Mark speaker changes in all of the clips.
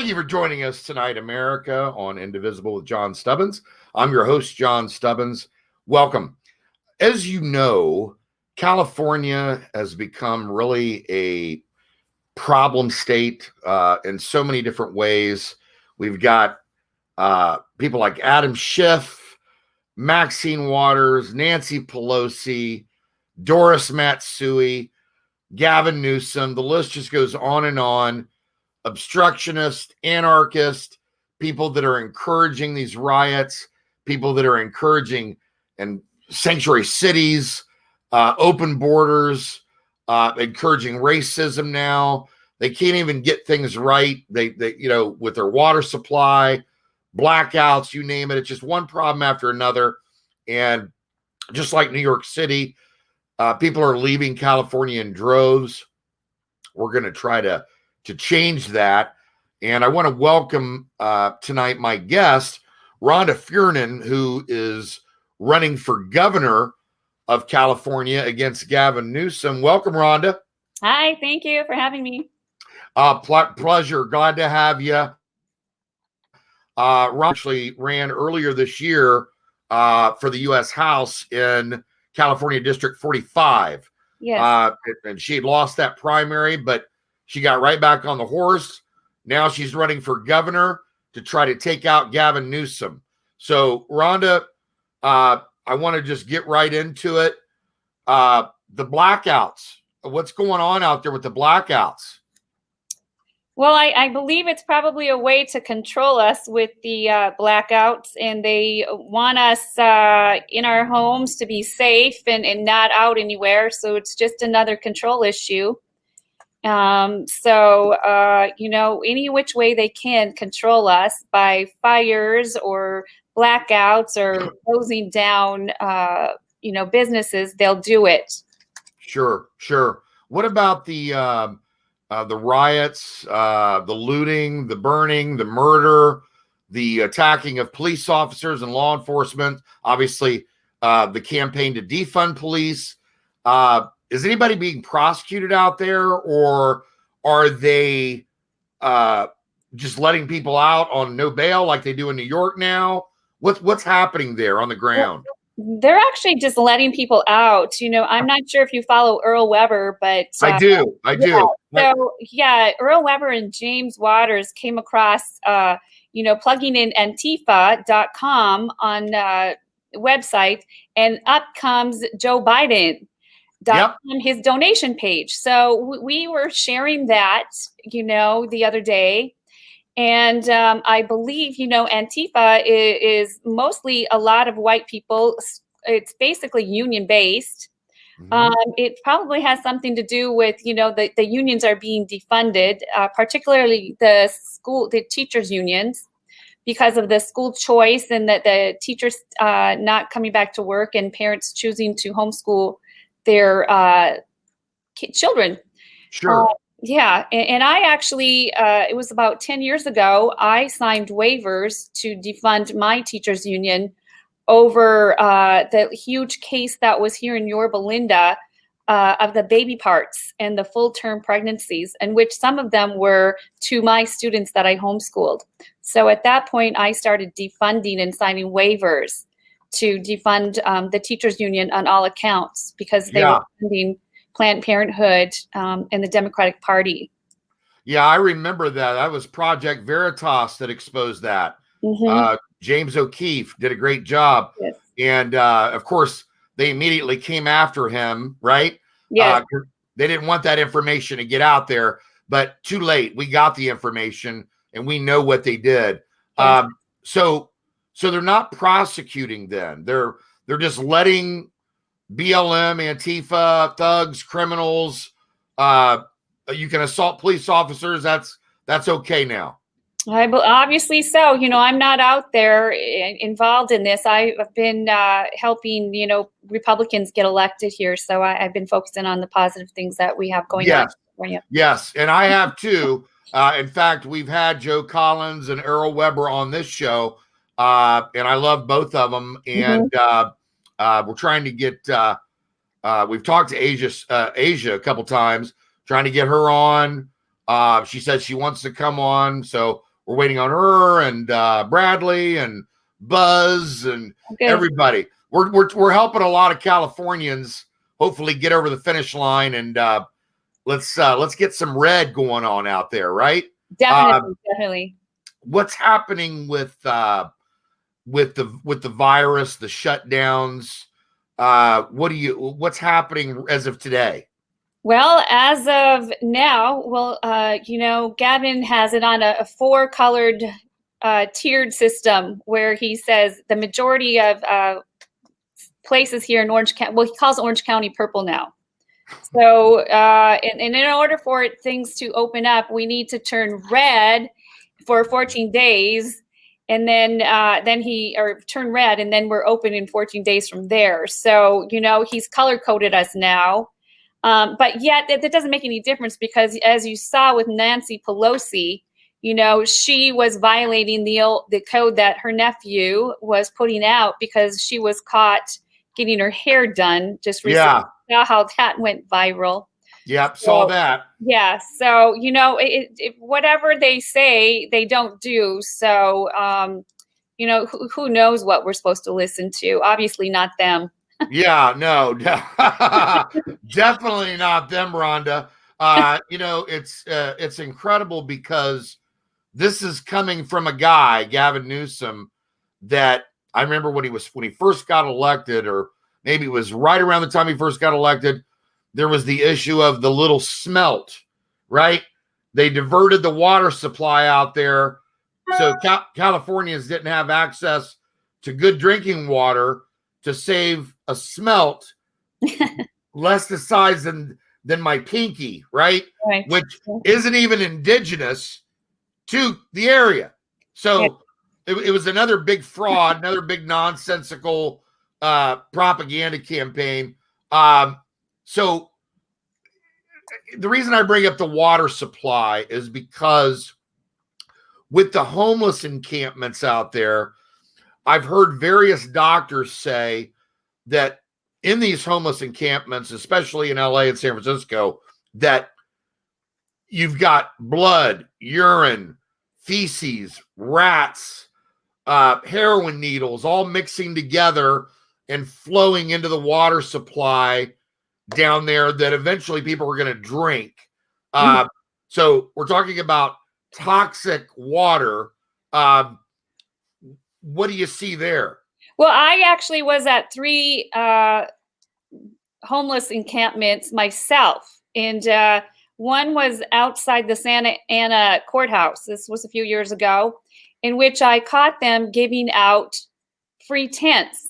Speaker 1: Thank you for joining us tonight, America, on Indivisible with John Stubbins. I'm your host, John Stubbins. Welcome. As you know, California has become really a problem state in so many different ways. We've got people like Adam Schiff, Maxine Waters, Nancy Pelosi, Doris Matsui, Gavin Newsom. The list just goes on and on. Obstructionist, anarchist, people that are encouraging these riots, people that are encouraging and sanctuary cities, open borders, encouraging racism now. They can't even get things right. They with their water supply, blackouts, you name it. It's just one problem after another. And just like New York City, people are leaving California in droves. We're going to try to change that. And I want to welcome tonight my guest, Rhonda Furin, who is running for governor of California against Gavin Newsom. Welcome, Rhonda.
Speaker 2: Hi, thank you for having me.
Speaker 1: Pleasure. Glad to have you. Rhonda actually ran earlier this year for the U.S. House in California District 45.
Speaker 2: Yes.
Speaker 1: And she had lost that primary, but she got right back on the horse. Now she's running for governor to try to take out Gavin Newsom. So, Rhonda, I want to just get right into it. The blackouts. What's going on out there with the blackouts?
Speaker 2: Well, I believe it's probably a way to control us with the blackouts, and they want us in our homes to be safe and not out anywhere. So it's just another control issue. Any which way they can control us by fires or blackouts or closing down, businesses, they'll do it.
Speaker 1: Sure. What about the riots, the looting, the burning, the murder, the attacking of police officers and law enforcement? Obviously, the campaign to defund police. Is anybody being prosecuted out there, or are they just letting people out on no bail like they do in New York now? What's happening there on the ground?
Speaker 2: They're actually just letting people out. I'm not sure if you follow Earl Weber, but
Speaker 1: I do.
Speaker 2: So Earl Weber and James Waters came across, plugging in Antifa.com on website, and up comes Joe Biden. His donation page. So we were sharing that, the other day. And I believe, Antifa is mostly a lot of white people. It's basically union based. Mm-hmm. It probably has something to do with, the unions are being defunded, particularly the teachers unions, because of the school choice and that the teachers not coming back to work and parents choosing to homeschool their children.
Speaker 1: Sure.
Speaker 2: And I actually, it was about 10 years ago, I signed waivers to defund my teachers union over the huge case that was here in Yorba Linda of the baby parts and the full-term pregnancies, and which some of them were to my students that I homeschooled. So at that point, I started defunding and signing waivers to defund the teachers union on all accounts, because they were funding Planned Parenthood and the Democratic Party.
Speaker 1: Yeah, I remember that. That was Project Veritas that exposed that. Mm-hmm. James O'Keefe did a great job.
Speaker 2: Yes.
Speaker 1: And of course, they immediately came after him, right?
Speaker 2: Yeah.
Speaker 1: They didn't want that information to get out there, but too late. We got the information and we know what they did.
Speaker 2: Yes.
Speaker 1: So they're not prosecuting then. They're just letting BLM, Antifa, thugs, criminals, you can assault police officers. That's okay now.
Speaker 2: Obviously so. I'm not out there involved in this. I've been helping, Republicans get elected here. So I've been focusing on the positive things that we have going on.
Speaker 1: Yes, and I have too. In fact, we've had Joe Collins and Earl Weber on this show, and I love both of them. And we're trying to get. We've talked to Asia a couple times, trying to get her on. She said she wants to come on, so we're waiting on her and Bradley and Buzz and everybody. We're helping a lot of Californians hopefully get over the finish line, and let's get some red going on out there, right?
Speaker 2: Definitely.
Speaker 1: What's happening with the virus, the shutdowns? What's happening as of today?
Speaker 2: Well, as of now, Gavin has it on a 4-colored tiered system where he says the majority of places here in Orange County, well, he calls Orange County purple now. So, and in order for things to open up, we need to turn red for 14 days, and then turn red, and then we're open in 14 days from there. So, he's color coded us now, but yet that doesn't make any difference, because as you saw with Nancy Pelosi, she was violating the code that her nephew was putting out because she was caught getting her hair done just recently.
Speaker 1: Yeah.
Speaker 2: Saw how that went viral.
Speaker 1: Yep, saw that.
Speaker 2: Yeah, so whatever they say, they don't do. So who knows what we're supposed to listen to? Obviously not them.
Speaker 1: Yeah, no, definitely not them, Rhonda. It's incredible because this is coming from a guy, Gavin Newsom, that I remember when he first got elected, or maybe it was right around the time he first got elected, there was the issue of the little smelt, right? They diverted the water supply out there, so Californians didn't have access to good drinking water to save a smelt less the size than my pinky, right? Which isn't even indigenous to the area. So it was another big fraud, another big nonsensical propaganda campaign. So the reason I bring up the water supply is because with the homeless encampments out there, I've heard various doctors say that in these homeless encampments, especially in LA and San Francisco, that you've got blood, urine, feces, rats, heroin needles, all mixing together and flowing into the water supply down there that eventually people are going to drink. So we're talking about toxic water. What do you see there?
Speaker 2: Well, I actually was at 3 homeless encampments myself, and one was outside the Santa Ana courthouse. This was a few years ago, in which I caught them giving out free tents.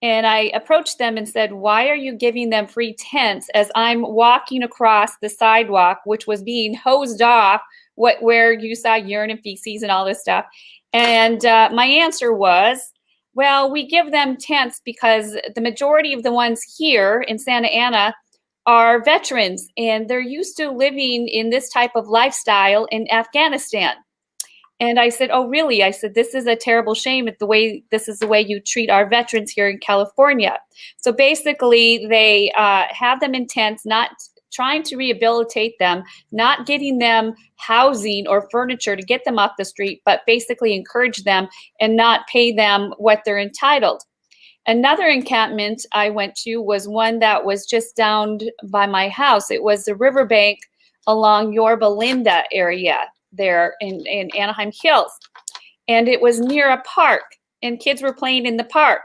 Speaker 2: And I approached them and said, "Why are you giving them free tents?" As I'm walking across the sidewalk, which was being hosed off, where you saw urine and feces and all this stuff. And my answer was, well, we give them tents because the majority of the ones here in Santa Ana are veterans, and they're used to living in this type of lifestyle in Afghanistan. And I said, "Oh, really?" I said, "This is a terrible shame this is the way you treat our veterans here in California." So basically, they have them in tents, not trying to rehabilitate them, not getting them housing or furniture to get them off the street, but basically encourage them and not pay them what they're entitled. Another encampment I went to was one that was just down by my house. It was the riverbank along Yorba Linda area there in Anaheim Hills. And it was near a park, and kids were playing in the park.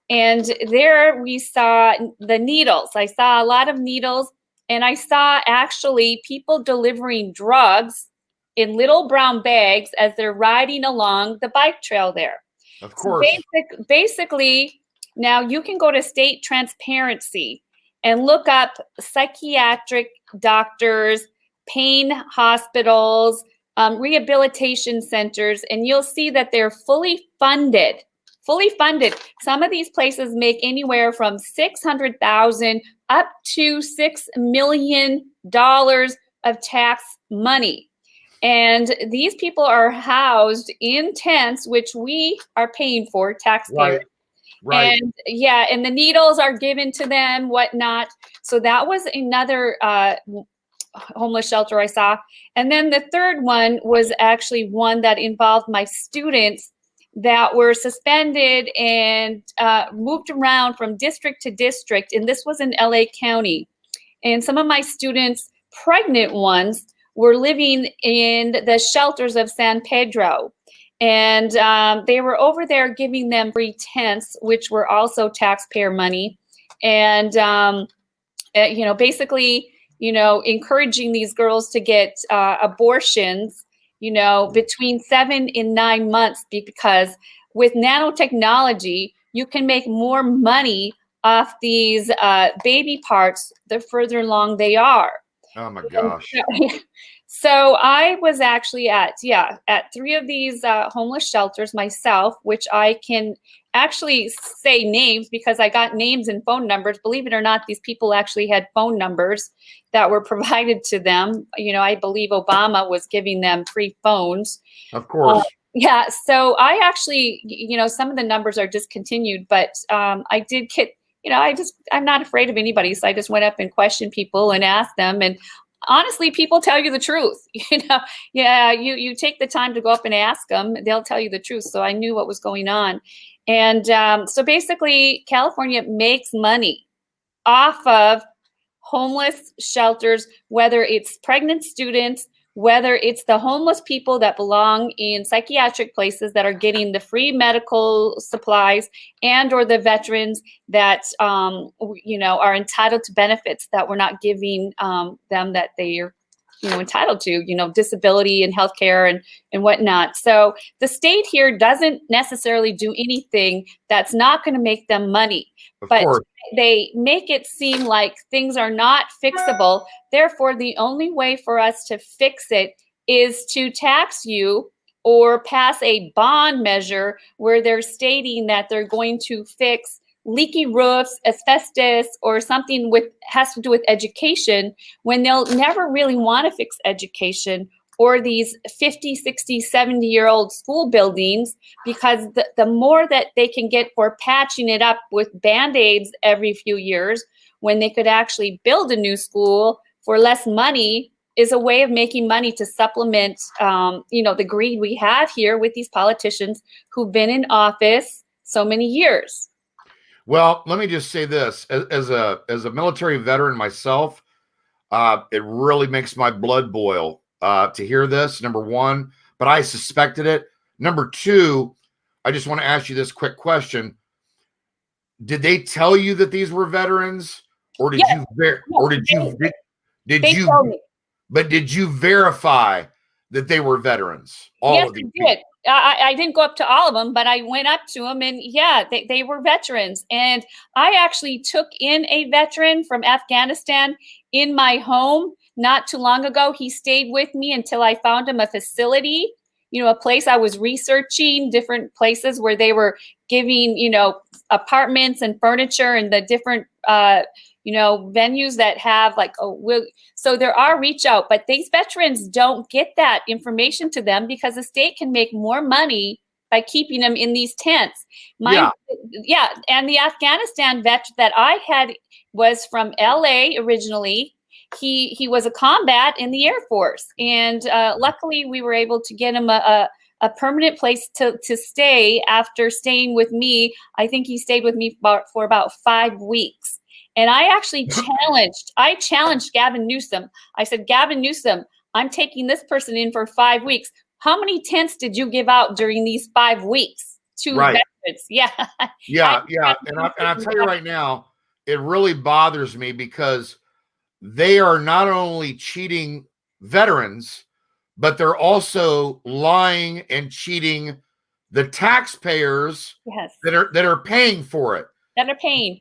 Speaker 2: And there we saw the needles. I saw a lot of needles, and I saw actually people delivering drugs in little brown bags as they're riding along the bike trail there.
Speaker 1: Of course.
Speaker 2: So basically, now you can go to State Transparency and look up psychiatric doctors, pain hospitals, rehabilitation centers, and you'll see that they're fully funded. Some of these places make anywhere from $600,000 up to $6 million of tax money. And these people are housed in tents, which we are paying for, taxpayers.
Speaker 1: Right.
Speaker 2: And and the needles are given to them, whatnot. So that was another homeless shelter I saw. And then the third one was actually one that involved my students that were suspended and moved around from district to district. And this was in LA County. And some of my students, pregnant ones, were living in the shelters of San Pedro. And they were over there giving them free tents, which were also taxpayer money. And, basically, encouraging these girls to get abortions, between 7 and 9 months, because with nanotechnology, you can make more money off these baby parts the further along they are.
Speaker 1: Oh my gosh.
Speaker 2: So I was actually at 3 of these homeless shelters myself, which I can actually say names because I got names and phone numbers. Believe it or not, these people actually had phone numbers that were provided to them. I believe Obama was giving them free phones.
Speaker 1: Of course.
Speaker 2: So I actually, some of the numbers are discontinued, but I did get, I'm not afraid of anybody. So I just went up and questioned people and asked them. And honestly, people tell you the truth. You take the time to go up and ask them, they'll tell you the truth. So I knew what was going on. And so basically, California makes money off of homeless shelters, whether it's pregnant students, whether it's the homeless people that belong in psychiatric places that are getting the free medical supplies, and or the veterans that are entitled to benefits that we're not giving them that they are entitled to, disability and healthcare and whatnot. So the state here doesn't necessarily do anything that's not going to make them money, but they make it seem like things are not fixable. Therefore, the only way for us to fix it is to tax you or pass a bond measure where they're stating that they're going to fix leaky roofs, asbestos, or something has to do with education, when they'll never really want to fix education or these 50, 60, 70-year-old school buildings, because the more that they can get for patching it up with Band-Aids every few years, when they could actually build a new school for less money, is a way of making money to supplement, the greed we have here with these politicians who've been in office so many years.
Speaker 1: Well, let me just say this: as a military veteran myself, it really makes my blood boil to hear this. Number one, but I suspected it. Number two, I just want to ask you this quick question: did they tell you that these were veterans, or did you did you verify that they were veterans?
Speaker 2: Yes, I did. I didn't go up to all of them, but I went up to them, and they were veterans. And I actually took in a veteran from Afghanistan in my home not too long ago. He stayed with me until I found him a facility, a place. I was researching different places where they were giving, apartments and furniture and the different, venues that have so there are reach out, but these veterans don't get that information to them because the state can make more money by keeping them in these tents. And the Afghanistan vet that I had was from LA originally. He was a combat in the Air Force, and luckily we were able to get him a permanent place to stay after staying with me. I think he stayed with me for about 5 weeks. And I actually challenged Gavin Newsom. I said, Gavin Newsom, I'm taking this person in for 5 weeks. How many tents did you give out during these 5 weeks to veterans?
Speaker 1: Yeah. And I'll tell you right now, it really bothers me because they are not only cheating veterans, but they're also lying and cheating the taxpayers that are paying for it.
Speaker 2: That are paying.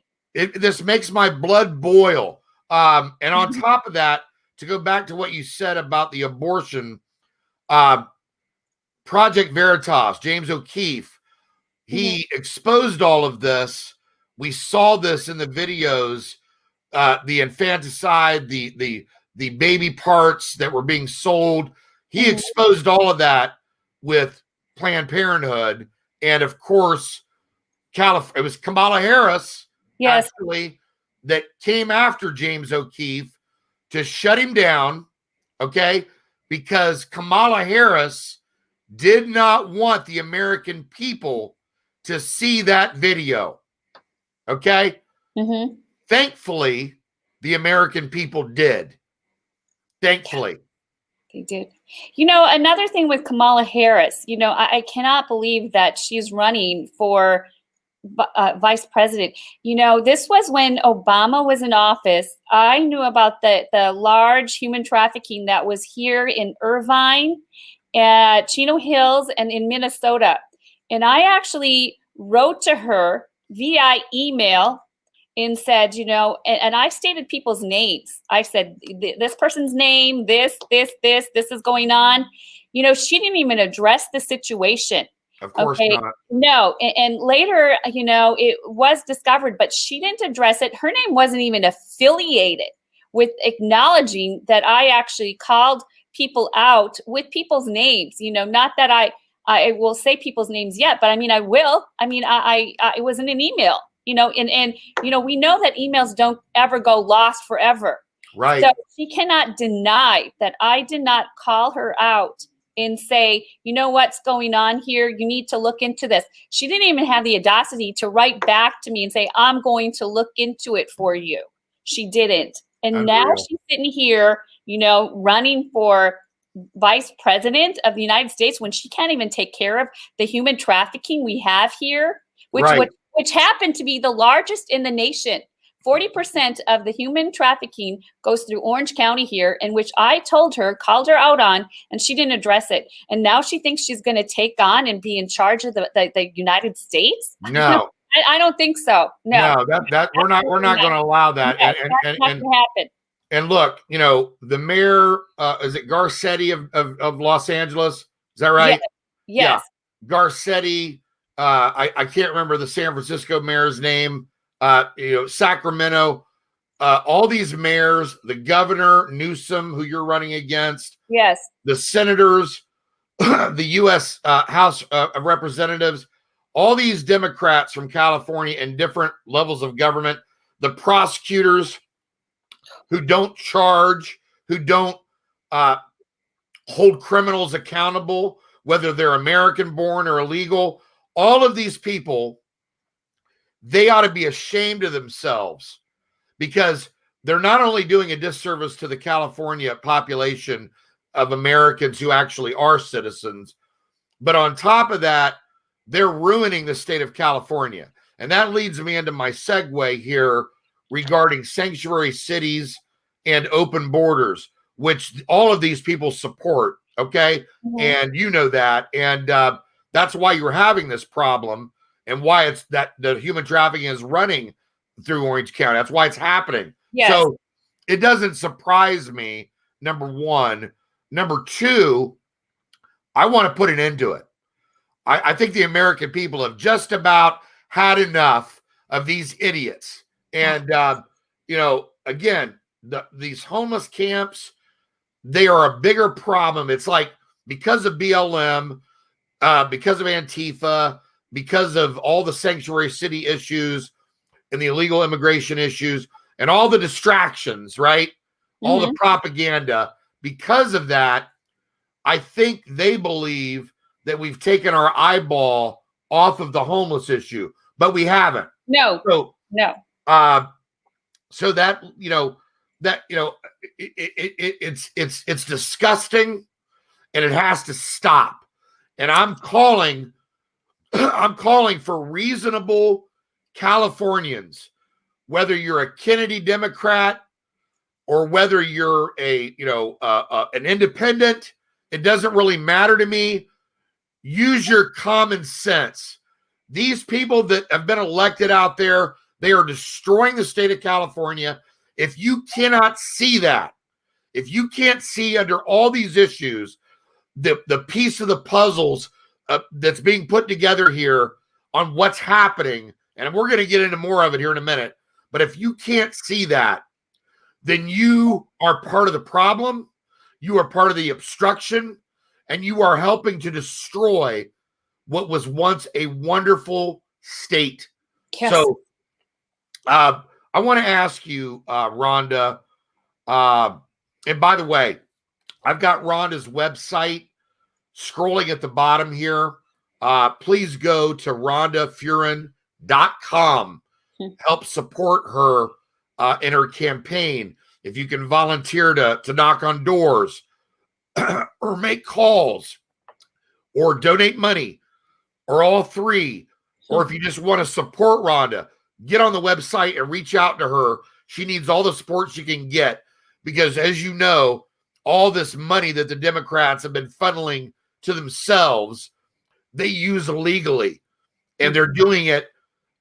Speaker 1: This makes my blood boil. And on top of that, to go back to what you said about the abortion, Project Veritas, James O'Keefe, he exposed all of this. We saw this in the videos, the infanticide, the baby parts that were being sold. He exposed all of that with Planned Parenthood. And of course, it was Kamala Harris, actually, that came after James O'Keefe to shut him down, okay, because Kamala Harris did not want the American people to see that video, okay?
Speaker 2: Mm-hmm.
Speaker 1: Thankfully, the American people did. Thankfully.
Speaker 2: They did. You know, another thing with Kamala Harris, you know, I cannot believe that she's running for vice president. You know, this was when Obama was in office. I knew about the large human trafficking that was here in Irvine, at Chino Hills, and in Minnesota. And I actually wrote to her via email and said, you know, and I stated people's names. I said, this person's name, this is going on. You know, she didn't even address the situation.
Speaker 1: Of course not.
Speaker 2: No. And later, you know, it was discovered, but she didn't address it. Her name wasn't even affiliated with acknowledging that I actually called people out with people's names. You know, not that I will say people's names yet, but I mean, I will. I mean, it was in an email. You know, and you know, we know that emails don't ever go lost forever.
Speaker 1: Right.
Speaker 2: So she cannot deny that I did not call her out and say, you know what's going on here? You need to look into this. She didn't even have the audacity to write back to me and say, I'm going to look into it for you. She didn't. And
Speaker 1: Unreal.
Speaker 2: now she's sitting here, you know, running for vice president of the United States when she can't even take care of the human trafficking we have here, which happened to be the largest in the nation. 40% of the human trafficking goes through Orange County here, in which I told her, called her out on, and she didn't address it. And now she thinks she's going to take on and be in charge of the United States.
Speaker 1: No,
Speaker 2: I don't think so. No,
Speaker 1: that we're not going to allow that.
Speaker 2: No, that's not going to happen.
Speaker 1: And look, you know, the mayor, is it Garcetti of Los Angeles? Is that right?
Speaker 2: Yes.
Speaker 1: Yeah. Garcetti. I can't remember the San Francisco mayor's name. You know, Sacramento, all these mayors, the governor, Newsom, who you're running against.
Speaker 2: Yes.
Speaker 1: The senators, the U.S. House of Representatives, all these Democrats from California and different levels of government, the prosecutors who don't charge, who don't hold criminals accountable, whether they're American born or illegal. All of these people, they ought to be ashamed of themselves, because they're not only doing a disservice to the California population of Americans who actually are citizens, but on top of that, they're ruining the state of California. And that leads me into my segue here regarding sanctuary cities and open borders, which all of these people support, okay? Mm-hmm. And you know that. And that's why you're having this problem, and why it's that the human trafficking is running through Orange County. That's why it's happening. Yes. So it doesn't surprise me, number one. Number two, I want to put an end to it. I think the American people have just about had enough of these idiots. And, you know, again, these homeless camps, they are a bigger problem. It's like, because of BLM, because of Antifa, because of all the sanctuary city issues and the illegal immigration issues and all the distractions, right? Mm-hmm. All the propaganda. Because of that, I think they believe that we've taken our eyeball off of the homeless issue, but we haven't.
Speaker 2: No.
Speaker 1: So that, you know, it's disgusting, and it has to stop. And I'm calling for reasonable Californians, whether you're a Kennedy Democrat or whether you're an independent. It doesn't really matter to me. Use your common sense. These people that have been elected out there, they are destroying the state of California. If you cannot see that, if you can't see under all these issues, the piece of the puzzles that's being put together here on what's happening, and we're going to get into more of it here in a minute, but if you can't see that, then you are part of the problem, you are part of the obstruction, and you are helping to destroy what was once a wonderful state. Yes. So I want to ask you, Rhonda, And by the way, I've got Rhonda's website scrolling at the bottom here. Please go to rhondafurin.com. Help support her in her campaign. If you can volunteer to knock on doors or make calls or donate money or all three, or if you just want to support Rhonda, get on the website and reach out to her. She needs all the support she can get because, as you know, all this money that the Democrats have been funneling to themselves, they use illegally. And they're doing it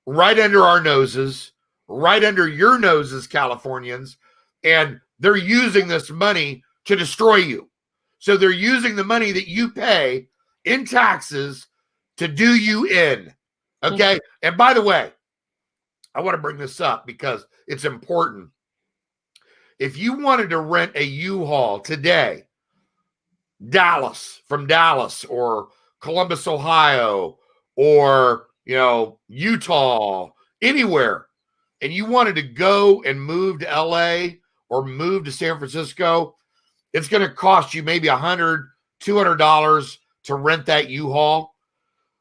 Speaker 1: right under our noses, right under your noses, Californians. And they're using this money to destroy you. So they're using the money that you pay in taxes to do you in. Okay. And by the way, I want to bring this up because it's important. If you wanted to rent a U-Haul today, from Dallas or Columbus, Ohio, or, Utah, anywhere, and you wanted to go and move to LA or move to San Francisco, it's going to cost you maybe $100, $200 to rent that U-Haul.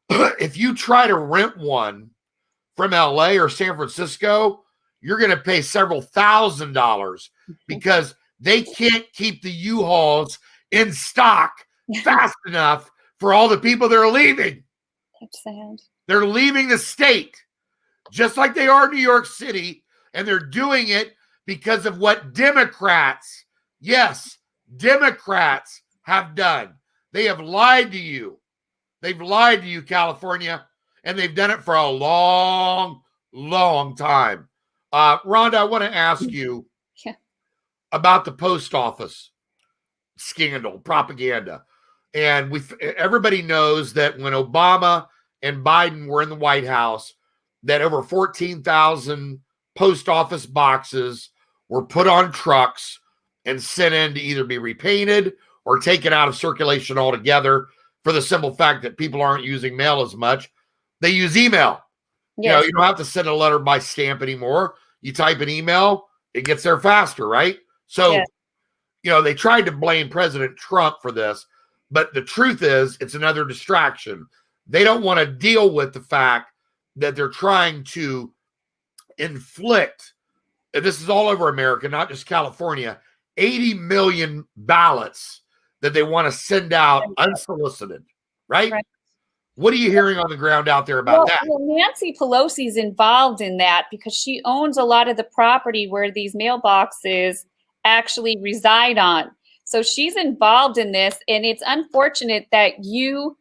Speaker 1: If you try to rent one from LA or San Francisco, you're going to pay several $1,000s because they can't keep the U-Hauls in stock fast enough for all the people that are leaving.
Speaker 2: That's sad.
Speaker 1: They're leaving the state, just like they are in New York City, and they're doing it because of what Democrats, yes, Democrats have done. They have lied to you. They've lied to you, California, and they've done it for a long, long time. Rhonda, I want to ask you about the post office scandal, propaganda. And everybody knows that when Obama and Biden were in the White House, that over 14,000 post office boxes were put on trucks and sent in to either be repainted or taken out of circulation altogether for the simple fact that people aren't using mail as much. They use email.
Speaker 2: Yes.
Speaker 1: You don't have to send a letter by stamp anymore. You type an email, it gets there faster, right? So, they tried to blame President Trump for this, but the truth is it's another distraction. They don't want to deal with the fact that they're trying to inflict, and this is all over America, not just California, 80 million ballots that they want to send out unsolicited, right? What are you hearing on the ground out there about that?
Speaker 2: Well, Nancy Pelosi's involved in that because she owns a lot of the property where these mailboxes actually reside on. So she's involved in this, and it's unfortunate that you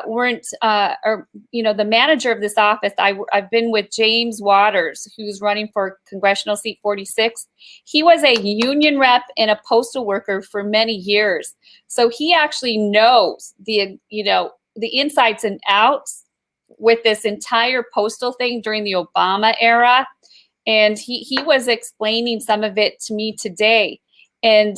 Speaker 2: weren't, the manager of this office. I've been with James Waters, who's running for congressional seat 46. He was a union rep and a postal worker for many years. So he actually knows the insides and outs with this entire postal thing during the Obama era. And he was explaining some of it to me today. And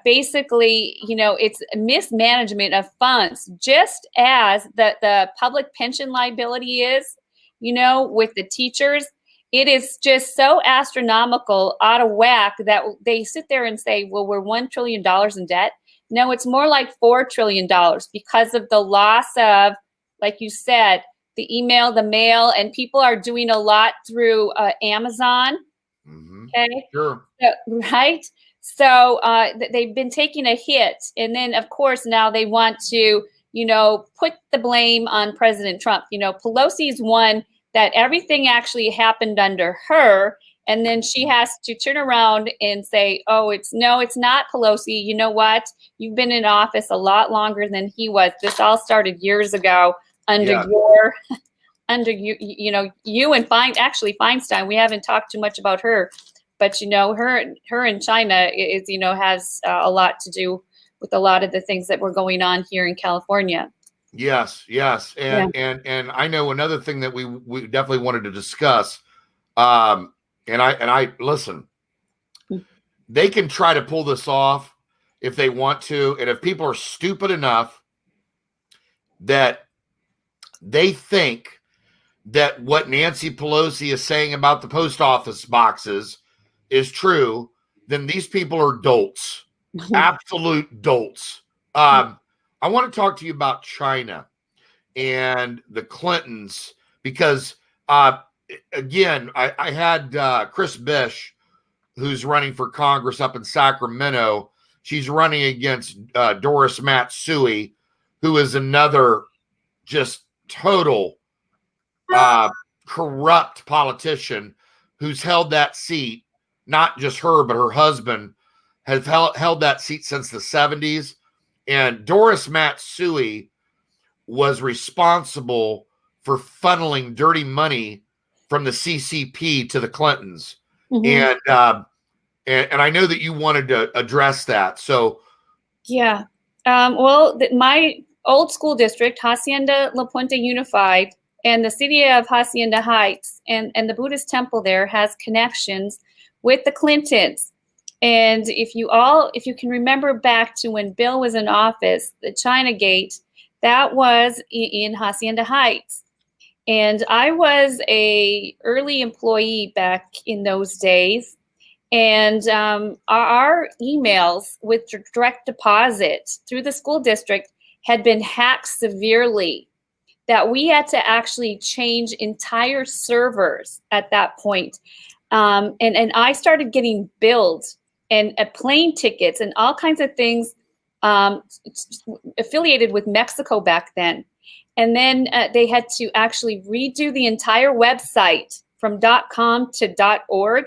Speaker 2: basically, it's mismanagement of funds, just as the public pension liability is, with the teachers. It is just so astronomical, out of whack, that they sit there and say, well, we're $1 trillion in debt. No, it's more like $4 trillion because of the loss of, like you said, the email, the mail, and people are doing a lot through Amazon.
Speaker 1: Mm-hmm.
Speaker 2: Okay.
Speaker 1: Sure.
Speaker 2: Right. So they've been taking a hit. And then, of course, now they want to, put the blame on President Trump. Pelosi's one that everything actually happened under her. And then she has to turn around and say, oh, it's not Pelosi. You know what? You've been in office a lot longer than he was. This all started years ago under you and Feinstein. We haven't talked too much about her, but her in China is has a lot to do with a lot of the things that were going on here in California.
Speaker 1: Yes, and I know another thing that we definitely wanted to discuss. And I listen. They can try to pull this off if they want to, and if people are stupid enough that they think that what Nancy Pelosi is saying about the post office boxes is true, then these people are dolts, absolute dolts. I want to talk to you about China and the Clintons because, again, I had Chris Bish, who's running for Congress up in Sacramento. She's running against Doris Matsui, who is another just total corrupt politician who's held that seat. Not just her, but her husband has held that seat since the 70s. And Doris Matsui was responsible for funneling dirty money from the CCP to the Clintons. And I know that you wanted to address that. So,
Speaker 2: yeah. Well, my old school district, Hacienda La Puente Unified, and the city of Hacienda Heights and the Buddhist temple there has connections with the Clintons. And if you can remember back to when Bill was in office, the China Gate, that was in Hacienda Heights. And I was a early employee back in those days. And our emails with direct deposit through the school district had been hacked severely, that we had to actually change entire servers at that point. And I started getting billed and plane tickets and all kinds of things affiliated with Mexico back then. And then they had to actually redo the entire website from .com to .org.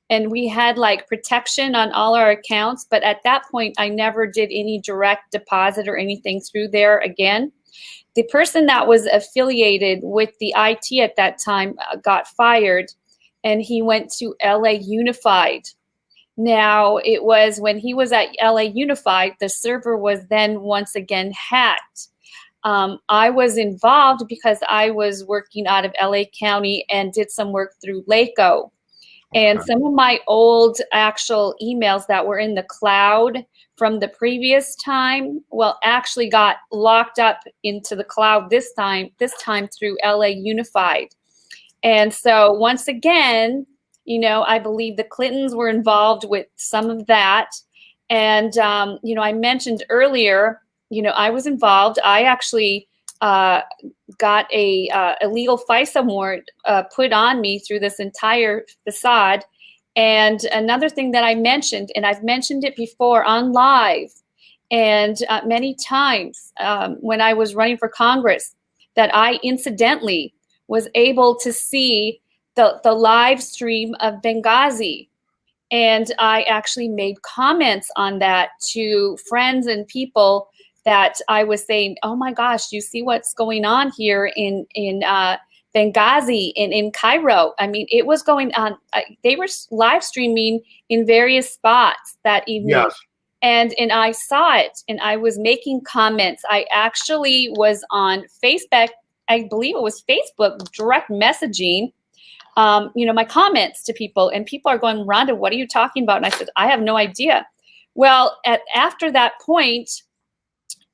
Speaker 2: And we had like protection on all our accounts. But at that point, I never did any direct deposit or anything through there again. The person that was affiliated with the IT at that time got fired, and he went to LA Unified. Now, it was when he was at LA Unified, the server was then once again hacked. I was involved because I was working out of LA County and did some work through LACO. And some of my old actual emails that were in the cloud from the previous time, well, actually got locked up into the cloud this time through LA Unified. And so once again, I believe the Clintons were involved with some of that. And, I mentioned earlier, I was involved. I actually got a illegal FISA warrant put on me through this entire facade. And another thing that I mentioned, and I've mentioned it before on live and many times when I was running for Congress, that I incidentally was able to see the live stream of Benghazi. And I actually made comments on that to friends and people that I was saying, oh my gosh, you see what's going on here in Benghazi and in Cairo. I mean, it was going on. They were live streaming in various spots that evening.
Speaker 1: Yes.
Speaker 2: And I saw it, and I was making comments. I actually was on Facebook. I believe it was Facebook direct messaging, my comments to people, and people are going, Rhonda, what are you talking about? And I said, I have no idea. Well, after that point,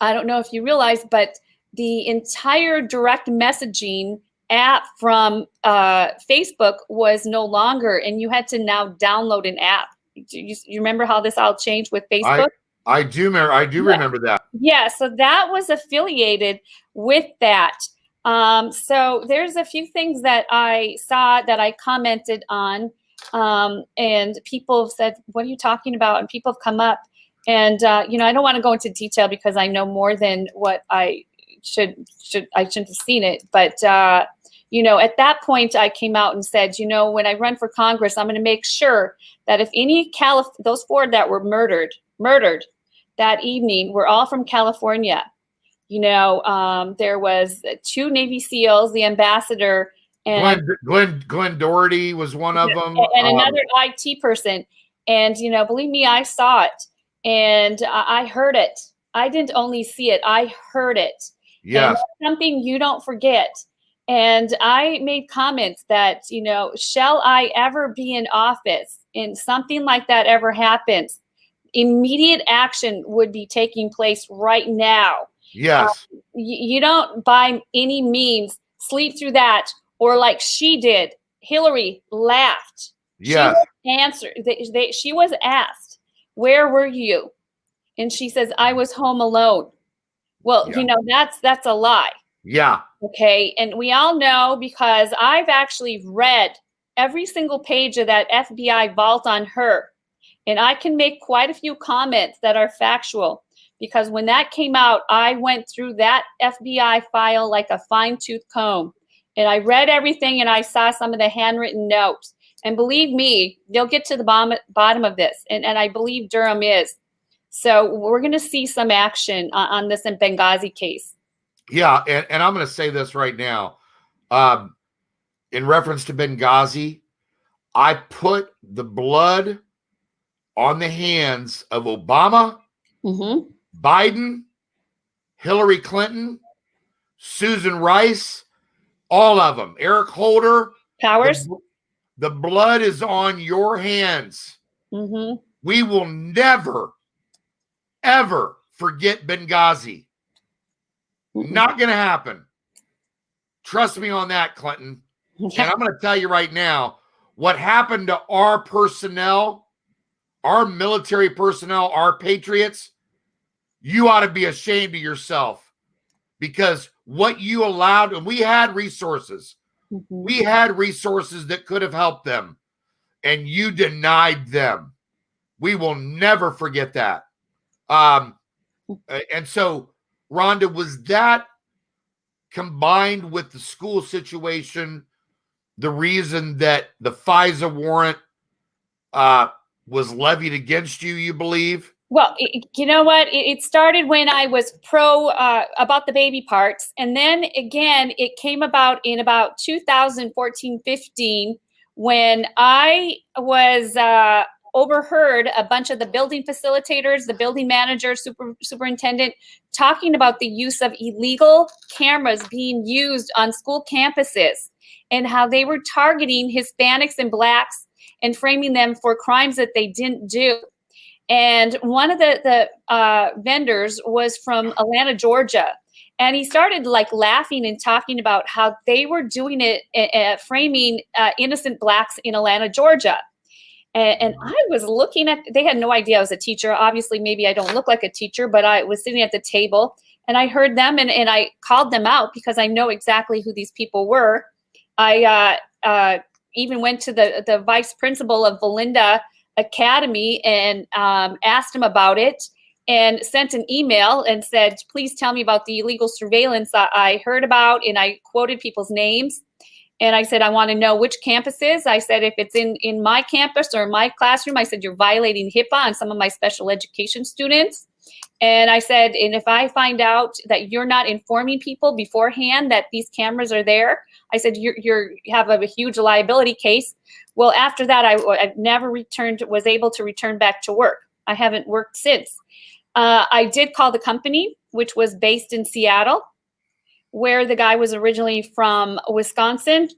Speaker 2: I don't know if you realize, but the entire direct messaging app from Facebook was no longer, and you had to now download an app. You remember how this all changed with Facebook?
Speaker 1: I do remember that.
Speaker 2: Yeah, so that was affiliated with that. So there's a few things that I saw that I commented on, and people have said, what are you talking about? And people have come up, and I don't want to go into detail because I know more than what I shouldn't have seen it. But at that point, I came out and said, when I run for Congress, I'm going to make sure that if any those four that were murdered that evening were all from California. There was 2 Navy SEALs, the ambassador, and
Speaker 1: Glenn Doherty was one of them,
Speaker 2: and another IT person. And believe me, I saw it, and I heard it. I didn't only see it; I heard it.
Speaker 1: Yes,
Speaker 2: and that's something you don't forget. And I made comments that shall I ever be in office and something like that ever happens, immediate action would be taking place right now.
Speaker 1: Yes.
Speaker 2: You don't by any means sleep through that, or like she did. Hillary laughed
Speaker 1: Yes.
Speaker 2: She was asked, where were you? And she says, I was home alone. Well, that's a lie.
Speaker 1: Yeah.
Speaker 2: Okay. And we all know, because I've actually read every single page of that FBI vault on her. And I can make quite a few comments that are factual, because when that came out, I went through that FBI file like a fine-tooth comb. And I read everything, and I saw some of the handwritten notes. And believe me, they'll get to the bottom of this. And I believe Durham is. So we're going to see some action on this in Benghazi case.
Speaker 1: Yeah. And I'm going to say this right now. In reference to Benghazi, I put the blood on the hands of Obama, Biden, Hillary Clinton, Susan Rice, all of them, Eric Holder.
Speaker 2: Powers.
Speaker 1: The blood is on your hands. We will never, ever forget Benghazi. Not going to happen. Trust me on that, Clinton. And I'm going to tell you right now, what happened to our personnel, our military personnel, our patriots, you ought to be ashamed of yourself, because what you allowed, and we had resources. We had resources that could have helped them, and you denied them. We will never forget that. And so, Rhonda, was that combined with the school situation the reason that the FISA warrant was levied against you, you believe?
Speaker 2: Well, you know what? It started when I was pro about the baby parts. And then again, it came about in about 2014-15 when I was overheard a bunch of the building facilitators, the building manager, superintendent, talking about the use of illegal cameras being used on school campuses and how they were targeting Hispanics and Blacks and framing them for crimes that they didn't do. And one of the vendors was from Atlanta, Georgia. And he started like laughing and talking about how they were doing it, framing innocent Blacks in Atlanta, Georgia. And I was looking at, they had no idea I was a teacher. Obviously, maybe I don't look like a teacher, but I was sitting at the table and I heard them and I called them out because I know exactly who these people were. I even went to the vice principal of Valinda Academy and asked him about it and sent an email and said, please tell me about the illegal surveillance I heard about. And I quoted people's names. And I said, I want to know which campuses. I said, if it's in my campus or my classroom, I said, you're violating HIPAA on some of my special education students. And I said, and if I find out that you're not informing people beforehand that these cameras are there, I said, you have a huge liability case. Well, after that, I never was able to return back to work. I haven't worked since. I did call the company, which was based in Seattle, where the guy was originally from Wisconsin.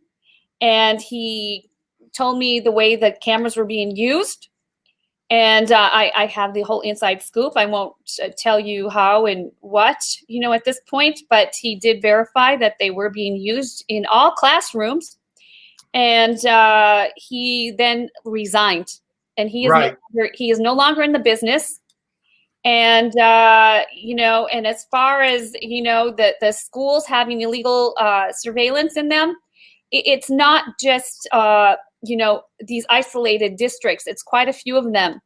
Speaker 2: And he told me the way the cameras were being used. And I have the whole inside scoop. I won't tell you how and what, at this point, but he did verify that they were being used in all classrooms. And he then resigned. And he is no longer in the business. And, and as far as, the schools having illegal surveillance in them, it's not just, these isolated districts. It's quite a few of them.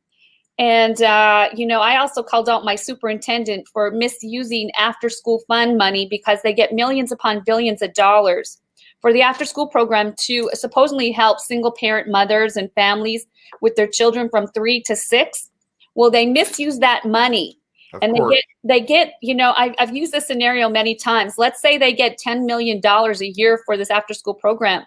Speaker 2: And, I also called out my superintendent for misusing after-school fund money because they get millions upon billions of dollars for the after-school program to supposedly help single-parent mothers and families with their children from 3 to 6. Well, they misuse that money. And they get, I've used this scenario many times. Let's say they get $10 million a year for this after school program.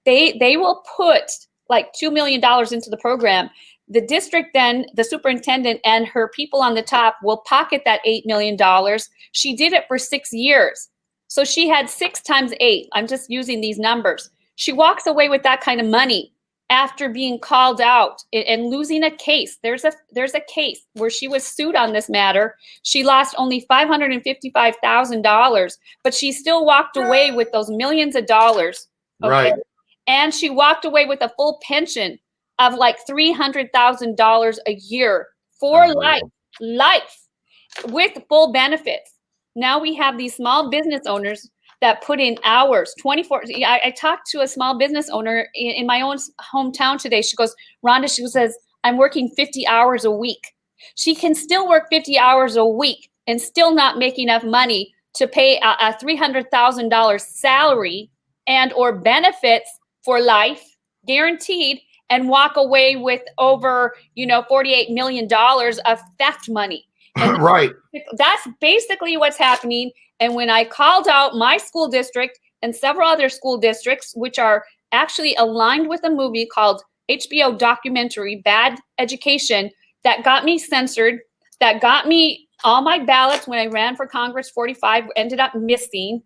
Speaker 2: They will put like $2 million into the program. The district then, the superintendent and her people on the top will pocket that $8 million. She did it for 6 years. So she had 6 times 8. I'm just using these numbers. She walks away with that kind of money after being called out and losing a case. There's a case where she was sued on this matter. She lost only $555,000, but she still walked away with those millions of dollars. Okay?
Speaker 1: Right.
Speaker 2: And she walked away with a full pension of like $300,000 a year for life with full benefits. Now we have these small business owners that put in hours, 24. I talked to a small business owner in my own hometown today. She goes, Rhonda, she says, I'm working 50 hours a week. She can still work 50 hours a week and still not make enough money to pay a $300,000 salary and or benefits for life, guaranteed, and walk away with over, $48 million of theft money. And
Speaker 1: Right.
Speaker 2: That's basically what's happening. And when I called out my school district and several other school districts, which are actually aligned with a movie called HBO documentary, Bad Education, that got me censored, that got me all my ballots when I ran for Congress 45 ended up missing,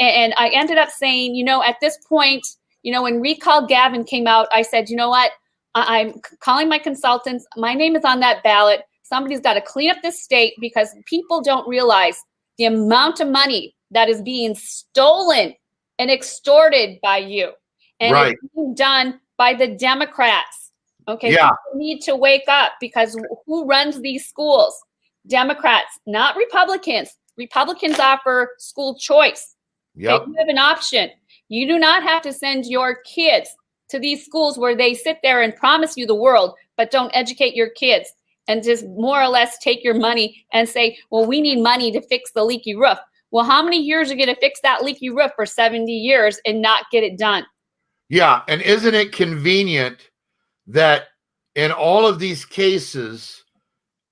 Speaker 2: and I ended up saying, at this point, when Recall Gavin came out, I said, you know what, I'm calling my consultants. My name is on that ballot. Somebody's got to clean up this state because people don't realize the amount of money that is being stolen and extorted by you. And it's being done by the Democrats. Okay.
Speaker 1: Yeah.
Speaker 2: People need to wake up because who runs these schools? Democrats, not Republicans. Republicans offer school choice.
Speaker 1: Yep.
Speaker 2: Okay? You have an option. You do not have to send your kids to these schools where they sit there and promise you the world, but don't educate your kids and just more or less take your money and say, well, we need money to fix the leaky roof. Well, how many years are you going to fix that leaky roof for 70 years and not get it done?
Speaker 1: Yeah. And isn't it convenient that in all of these cases,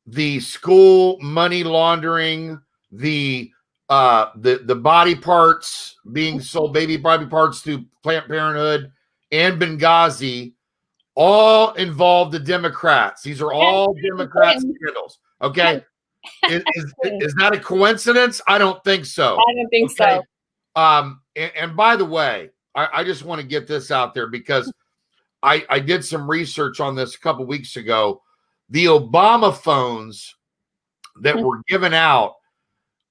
Speaker 1: the school money laundering, the body parts being sold, baby body parts through Planned Parenthood and Benghazi, all involve the Democrats. These are all Democrat scandals. Okay. Is that a coincidence? I don't think so.
Speaker 2: I don't think so.
Speaker 1: And by the way, I just want to get this out there because I did some research on this a couple weeks ago. The Obama phones that were given out,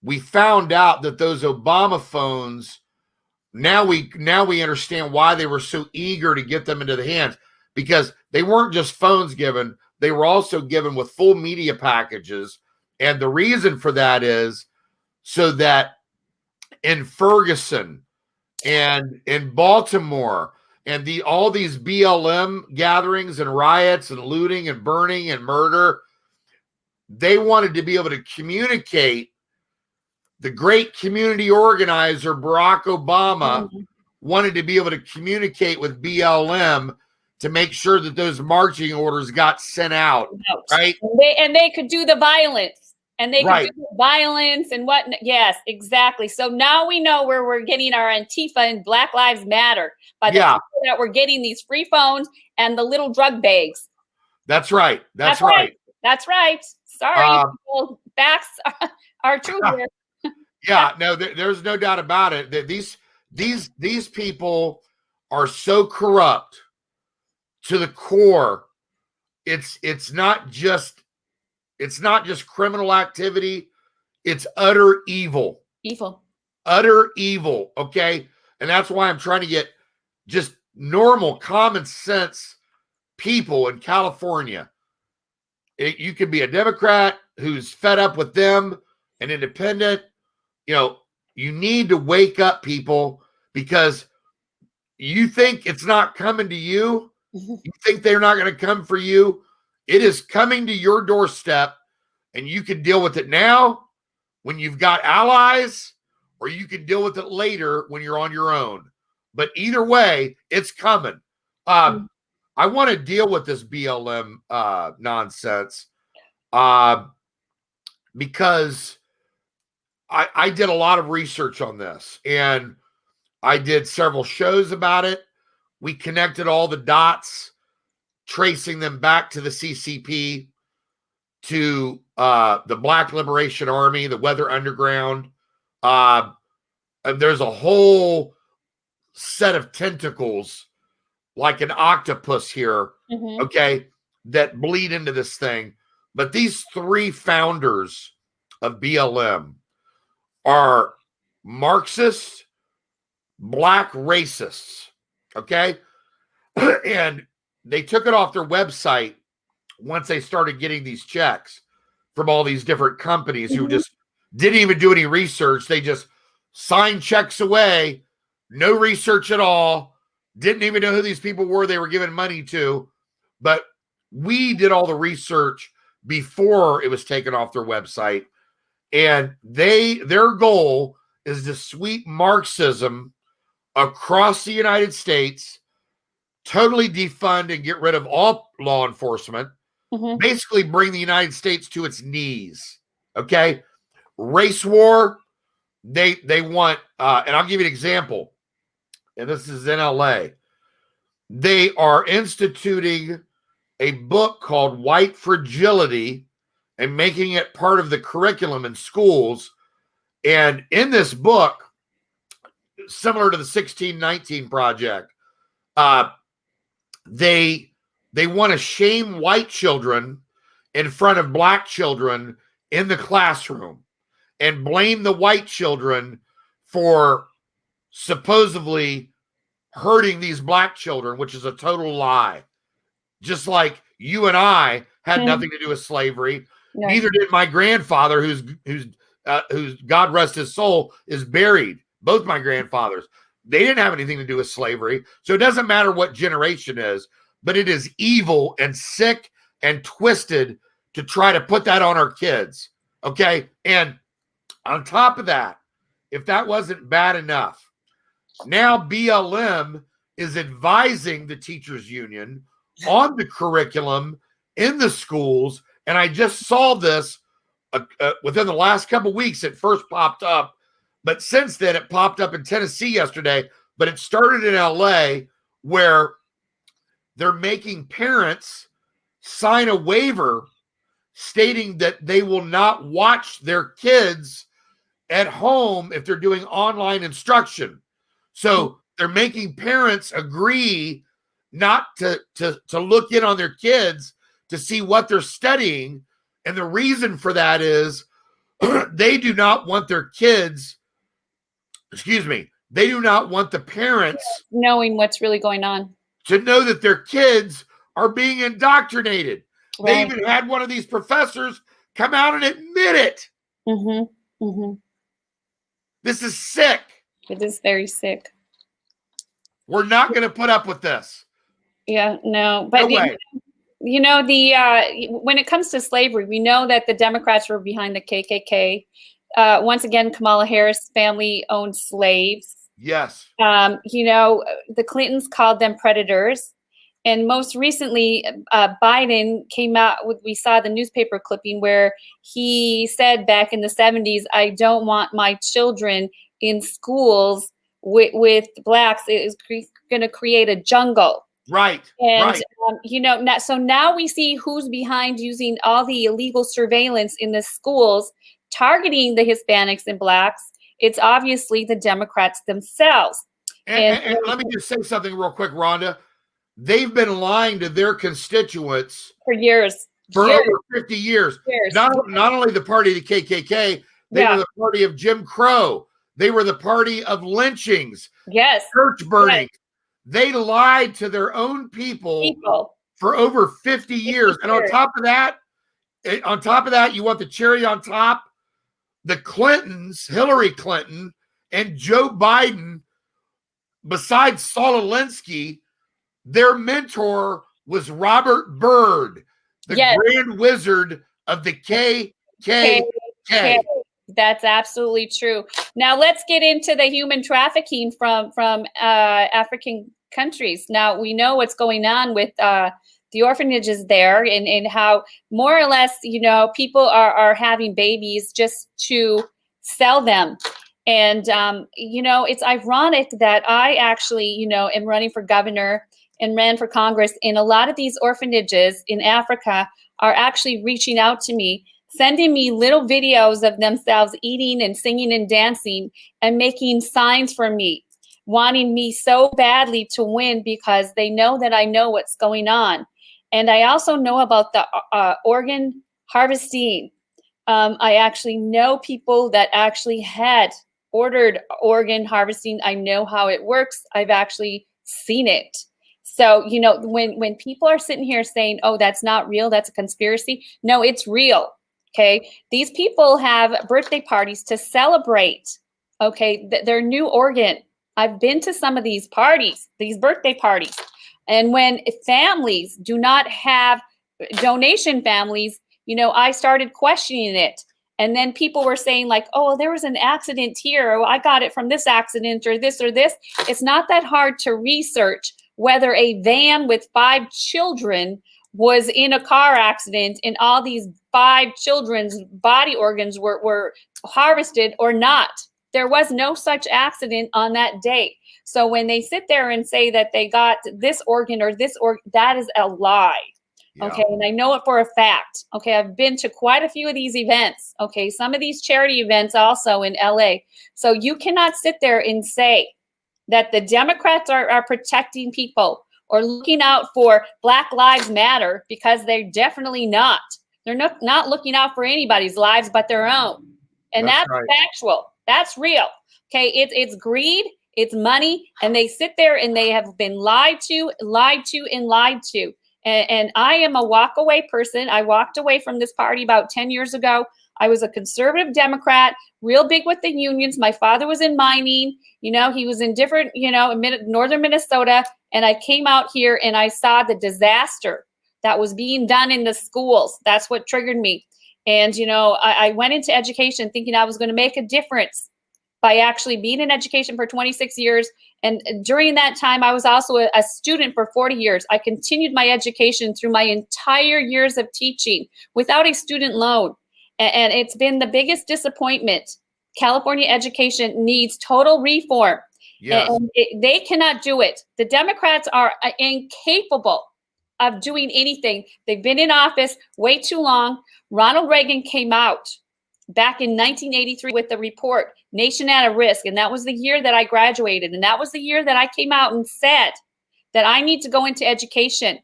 Speaker 1: we found out that those Obama phones, now we understand why they were so eager to get them into the hands, because they weren't just phones given, they were also given with full media packages. And the reason for that is so that in Ferguson and in Baltimore and all these BLM gatherings and riots and looting and burning and murder, they wanted to be able to communicate. The great community organizer, Barack Obama, wanted to be able to communicate with BLM to make sure that those marching orders got sent out, right?
Speaker 2: And they could do the violence. And they could do the violence and what. Yes, exactly. So now we know where we're getting our Antifa and Black Lives Matter by the people that we're getting these free phones and the little drug bags.
Speaker 1: That's right. That's right.
Speaker 2: That's right. Sorry, facts are true here.
Speaker 1: Yeah, no, there's no doubt about it that these people are so corrupt to the core. It's not just criminal activity. It's utter evil. Utter evil. Okay. And that's why I'm trying to get just normal common sense people in California. You could be a Democrat who's fed up with them, an independent. You need to wake up, people, because you think it's not coming to you. You think they're not going to come for you. It is coming to your doorstep, and you can deal with it now when you've got allies, or you can deal with it later when you're on your own. But either way, it's coming. I want to deal with this BLM nonsense because I did a lot of research on this, and I did several shows about it. We connected all the dots, tracing them back to the CCP, to the Black Liberation Army, the Weather Underground. And there's a whole set of tentacles, like an octopus here, okay, that bleed into this thing. But these three founders of BLM are Marxist, black racists, okay? And they took it off their website once they started getting these checks from all these different companies who just didn't even do any research. They just signed checks away, no research at all, didn't even know who these people were they were giving money to. But we did all the research before it was taken off their website. And their goal is to sweep Marxism across the United States, totally defund and get rid of all law enforcement, basically bring the United States to its knees. Okay. Race war, they want, and I'll give you an example, and this is in LA. They are instituting a book called White Fragility and making it part of the curriculum in schools. And in this book, similar to the 1619 Project, they want to shame white children in front of black children in the classroom and blame the white children for supposedly hurting these black children, which is a total lie. Just like you and I had nothing to do with slavery. No. Neither did my grandfather, who's God rest his soul, is buried. Both my grandfathers. They didn't have anything to do with slavery. So it doesn't matter what generation is, but it is evil and sick and twisted to try to put that on our kids. Okay. And on top of that, if that wasn't bad enough, now BLM is advising the teachers union on the curriculum in the schools. And I just saw this within the last couple of weeks. It first popped up, but since then it popped up in Tennessee yesterday, but it started in LA, where they're making parents sign a waiver stating that they will not watch their kids at home if they're doing online instruction. So they're making parents agree not to look in on their kids to see what they're studying. And the reason for that is they do not want their kids, they do not want the parents
Speaker 2: knowing what's really going on,
Speaker 1: to know that their kids are being indoctrinated. Right. They even had one of these professors come out and admit it. This is sick.
Speaker 2: It is very sick.
Speaker 1: We're not going to put up with this.
Speaker 2: Yeah, no. But when it comes to slavery, we know that the Democrats were behind the KKK. Once again, Kamala Harris' family owned slaves.
Speaker 1: Yes.
Speaker 2: The Clintons called them predators. And most recently, Biden came out with, we saw the newspaper clipping where he said back in the 70s, I don't want my children in schools with blacks. It is going to create a jungle.
Speaker 1: Right.
Speaker 2: And, so now we see who's behind using all the illegal surveillance in the schools, targeting the Hispanics and blacks. It's obviously the Democrats themselves.
Speaker 1: And let me just say something real quick, Rhonda. They've been lying to their constituents
Speaker 2: for years.
Speaker 1: Over 50 years. Not only the party of the KKK, they were the party of Jim Crow. They were the party of lynchings.
Speaker 2: Yes.
Speaker 1: Church burnings. Yes. They lied to their own people for over 50 years. And on top of that, you want the cherry on top. The Clintons, Hillary Clinton and Joe Biden, besides Saul Alinsky, their mentor was Robert Byrd, the Grand Wizard of the KKK.
Speaker 2: That's absolutely true. Now let's get into the human trafficking from African countries. Now we know what's going on with the orphanages there, and how more or less, people are having babies just to sell them. And, it's ironic that I actually, am running for governor and ran for Congress. And a lot of these orphanages in Africa are actually reaching out to me, sending me little videos of themselves eating and singing and dancing and making signs for me, wanting me so badly to win because they know that I know what's going on. And I also know about the organ harvesting. I actually know people that actually had ordered organ harvesting. I know how it works. I've actually seen it. So, when people are sitting here saying, oh, that's not real, that's a conspiracy. No, it's real. Okay. These people have birthday parties to celebrate, okay, their new organ. I've been to some of these parties, these birthday parties. And when families do not have donation families, I started questioning it. And then people were saying like, oh, there was an accident here. Or I got it from this accident or this or this. It's not that hard to research whether a van with 5 children was in a car accident and all these 5 children's body organs were harvested or not. There was no such accident on that day. So when they sit there and say that they got this organ or this organ, that is a lie.
Speaker 1: Yeah.
Speaker 2: Okay. And I know it for a fact. Okay. I've been to quite a few of these events. Okay. Some of these charity events also in LA. So you cannot sit there and say that the Democrats are protecting people or looking out for Black Lives Matter, because they're definitely not. They're not looking out for anybody's lives but their own. And that's
Speaker 1: right.
Speaker 2: factual. That's real. Okay. It's greed. It's money. And they sit there and they have been lied to. And I am a walk away person. I walked away from this party about 10 years ago. I was a conservative Democrat, real big with the unions. My father was in mining. He was in different, in northern Minnesota. And I came out here and I saw the disaster that was being done in the schools. That's what triggered me. And, I went into education thinking I was going to make a difference by actually being in education for 26 years. And during that time, I was also a student for 40 years. I continued my education through my entire years of teaching without a student loan. And it's been the biggest disappointment. California education needs total reform.
Speaker 1: Yes.
Speaker 2: And they cannot do it. The Democrats are incapable of doing anything. They've been in office way too long. Ronald Reagan came out back in 1983 with the report, Nation at a Risk. And that was the year that I graduated. And that was the year that I came out and said that I need to go into education.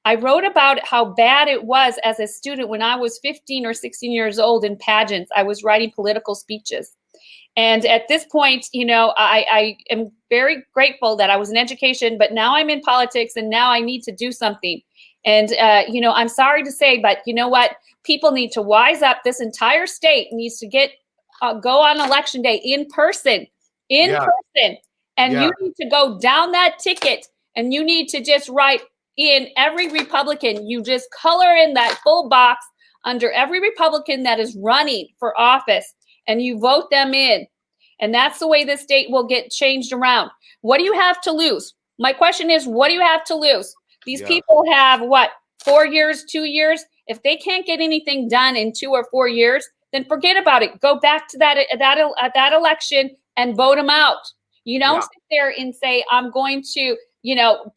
Speaker 2: I wrote about how bad it was as a student when I was 15 or 16 years old in pageants. I was writing political speeches. And at this point, I am very grateful that I was in education, but now I'm in politics and now I need to do something. And, I'm sorry to say, but you know what? People need to wise up. This entire state needs to go on election day in person. And you need to go down that ticket and you need to just write in every Republican. You just color in that full box under every Republican that is running for office and you vote them in. And that's the way this state will get changed around. What do you have to lose? My question is, what do you have to lose? These people have 4 years, 2 years? If they can't get anything done in 2 or 4 years, then forget about it. Go back to that election and vote them out. You don't sit there and say, I'm going to,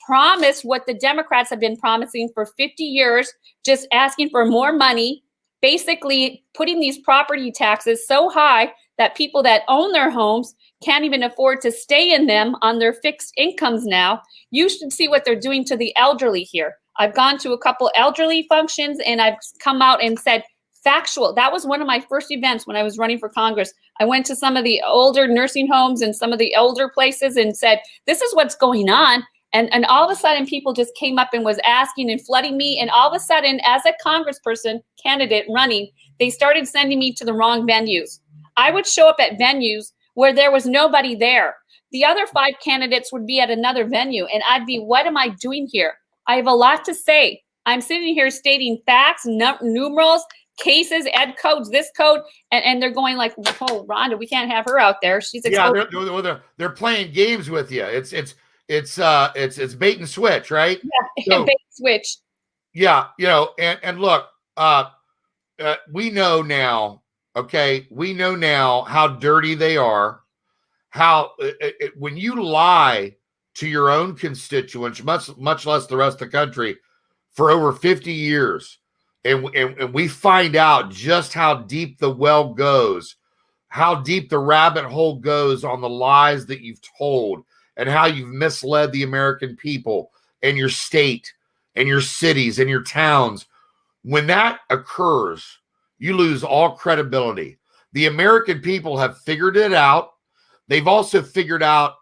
Speaker 2: promise what the Democrats have been promising for 50 years, just asking for more money, basically putting these property taxes so high that people that own their homes can't even afford to stay in them on their fixed incomes now. You should see what they're doing to the elderly here. I've gone to a couple elderly functions and I've come out and said, factual. That was one of my first events when I was running for Congress. I went to some of the older nursing homes and some of the older places and said, this is what's going on. And all of a sudden people just came up and was asking and flooding me. And all of a sudden, as a congressperson candidate running, they started sending me to the wrong venues. I would show up at venues where there was nobody there. The other 5 candidates would be at another venue. And I'd be, what am I doing here? I have a lot to say. I'm sitting here stating facts, numerals, cases, ed codes, this code, and they're going like, "Oh, Rhonda, we can't have her out there. She's exposed."
Speaker 1: They're playing games with you. It's bait and switch, right?
Speaker 2: Yeah, so, bait and switch.
Speaker 1: Yeah, and look, we know now. Okay, we know now how dirty they are. How when you lie to your own constituents, much less the rest of the country, for over 50 years. And we find out just how deep the well goes, how deep the rabbit hole goes on the lies that you've told and how you've misled the American people and your state and your cities and your towns. When that occurs, you lose all credibility. The American people have figured it out. They've also figured out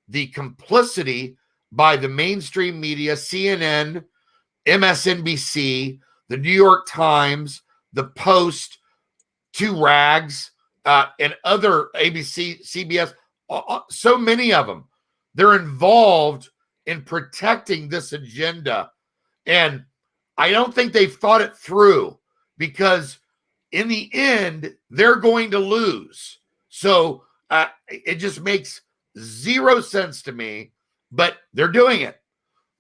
Speaker 1: the complicity by the mainstream media, CNN, MSNBC, the New York Times, the Post, Two Rags, and other ABC, CBS, so many of them. They're involved in protecting this agenda. And I don't think they've thought it through, because in the end, they're going to lose. So it just makes zero sense to me, but they're doing it.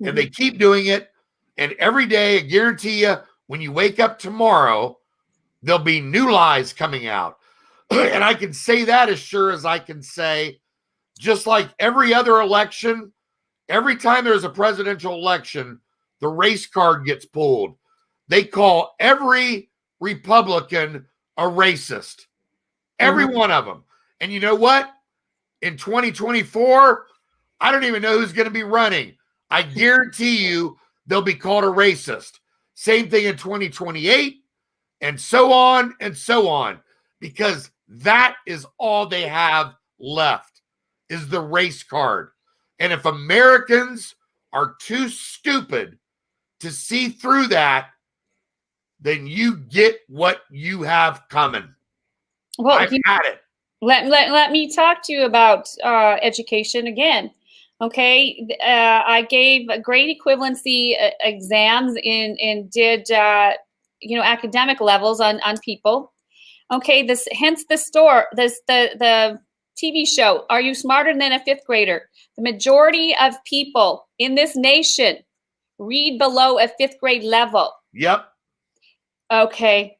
Speaker 1: And they keep doing it. And every day, I guarantee you, when you wake up tomorrow, there'll be new lies coming out. And I can say that as sure as I can say, just like every other election, every time there's a presidential election, the race card gets pulled. They call every Republican a racist. Every one of them. And you know what? In 2024, I don't even know who's going to be running. I guarantee you they'll be called a racist. Same thing in 2028, and so on and so on, because that is all they have left, is the race card. And if Americans are too stupid to see through that, then you get what you have coming.
Speaker 2: Well,
Speaker 1: I've had it.
Speaker 2: Let me talk to you about education again. Okay, I gave grade equivalency exams and did academic levels on people. Okay, hence the TV show, Are You Smarter Than a Fifth Grader? The majority of people in this nation read below a fifth grade level.
Speaker 1: Yep.
Speaker 2: Okay,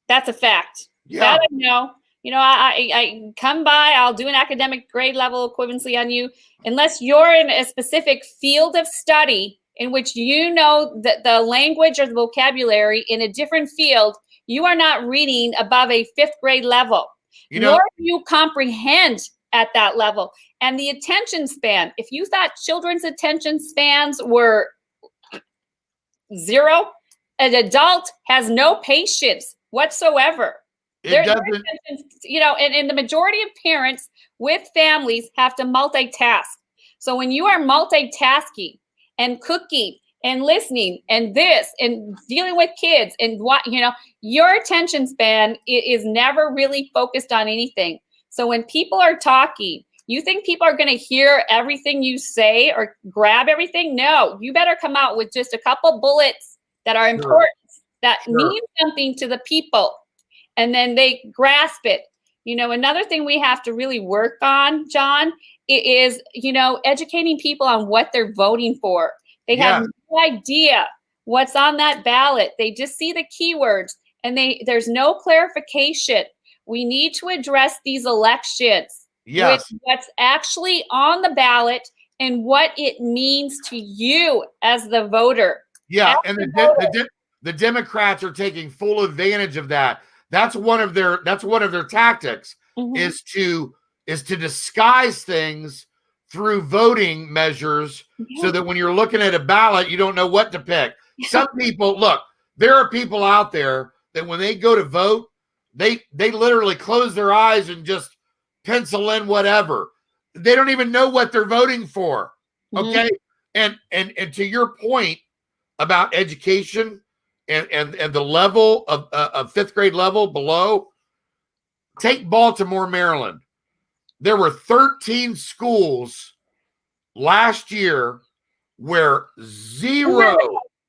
Speaker 2: that's a fact.
Speaker 1: Yeah.
Speaker 2: That I know. I come by, I'll do an academic grade level equivalency on you. Unless you're in a specific field of study in which you know that the language or the vocabulary in a different field, you are not reading above a fifth grade level. Nor do you comprehend at that level. And the attention span, if you thought children's attention spans were zero, an adult has no patience whatsoever.
Speaker 1: It doesn't,
Speaker 2: and the majority of parents with families have to multitask. So when you are multitasking and cooking and listening and this and dealing with kids and your attention span is never really focused on anything. So when people are talking, you think people are going to hear everything you say or grab everything? No, you better come out with just a couple bullets that are important, that mean something to the people. And then they grasp it. Another thing we have to really work on, John, is, educating people on what they're voting for. They have no idea what's on that ballot. They just see the keywords and there's no clarification. We need to address these elections with what's actually on the ballot and what it means to you as the voter.
Speaker 1: Yeah, and the Democrats are taking full advantage of that. That's one of their tactics, is to disguise things through voting measures so that when you're looking at a ballot, you don't know what to pick. Some people, look, there are people out there that when they go to vote, they literally close their eyes and just pencil in whatever. They don't even know what they're voting for. Okay. And to your point about education, and the level of fifth grade level below, take Baltimore, Maryland. There were 13 schools last year where zero.